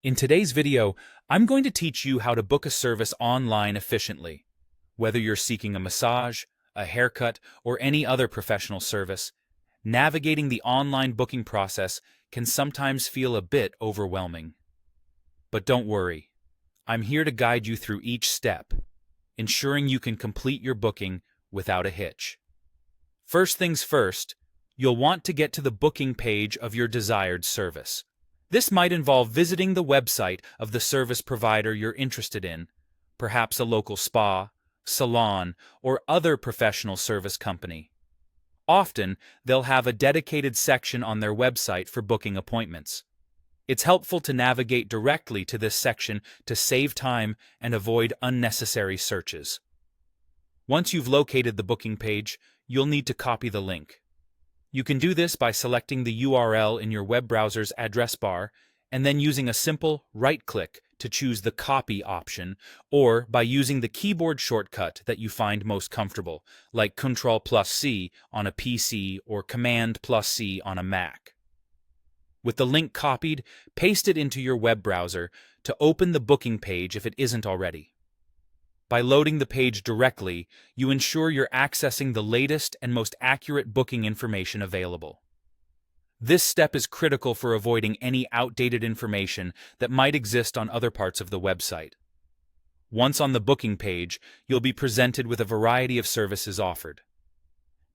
In today's video, I'm going to teach you how to book a service online efficiently. Whether you're seeking a massage, a haircut, or any other professional service, navigating the online booking process can sometimes feel a bit overwhelming. But don't worry, I'm here to guide you through each step, ensuring you can complete your booking without a hitch. First things first, you'll want to get to the booking page of your desired service. This might involve visiting the website of the service provider you're interested in, perhaps a local spa, salon, or other professional service company. Often, they'll have a dedicated section on their website for booking appointments. It's helpful to navigate directly to this section to save time and avoid unnecessary searches. Once you've located the booking page, you'll need to copy the link. You can do this by selecting the URL in your web browser's address bar and then using a simple right-click to choose the copy option, or by using the keyboard shortcut that you find most comfortable, like Ctrl+C on a PC or Command+C on a Mac. With the link copied, paste it into your web browser to open the booking page if it isn't already. By loading the page directly, you ensure you're accessing the latest and most accurate booking information available. This step is critical for avoiding any outdated information that might exist on other parts of the website. Once on the booking page, you'll be presented with a variety of services offered.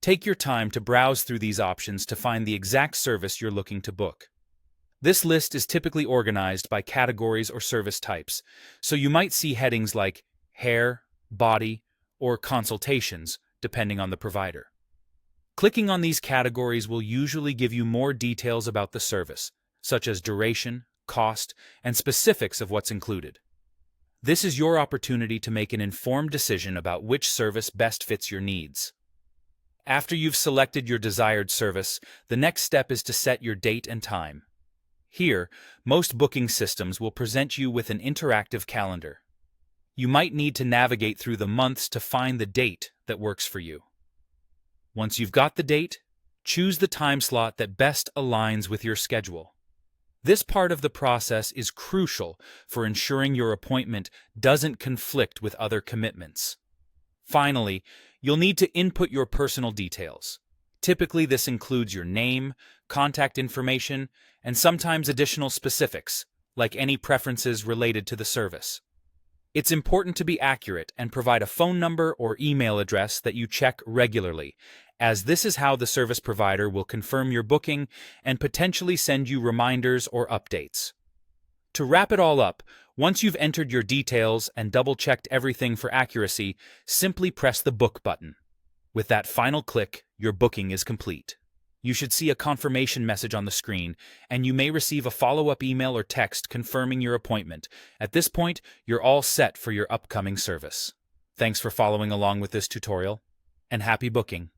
Take your time to browse through these options to find the exact service you're looking to book. This list is typically organized by categories or service types, so you might see headings like hair, body, or consultations, depending on the provider. Clicking on these categories will usually give you more details about the service, such as duration, cost, and specifics of what's included. This is your opportunity to make an informed decision about which service best fits your needs. After you've selected your desired service, the next step is to set your date and time. Here, most booking systems will present you with an interactive calendar. You might need to navigate through the months to find the date that works for you. Once you've got the date, choose the time slot that best aligns with your schedule. This part of the process is crucial for ensuring your appointment doesn't conflict with other commitments. Finally, you'll need to input your personal details. Typically, this includes your name, contact information, and sometimes additional specifics, like any preferences related to the service. It's important to be accurate and provide a phone number or email address that you check regularly, as this is how the service provider will confirm your booking and potentially send you reminders or updates. To wrap it all up, once you've entered your details and double-checked everything for accuracy, simply press the book button. With that final click, your booking is complete. You should see a confirmation message on the screen, and you may receive a follow-up email or text confirming your appointment. At this point, you're all set for your upcoming service. Thanks for following along with this tutorial, and happy booking!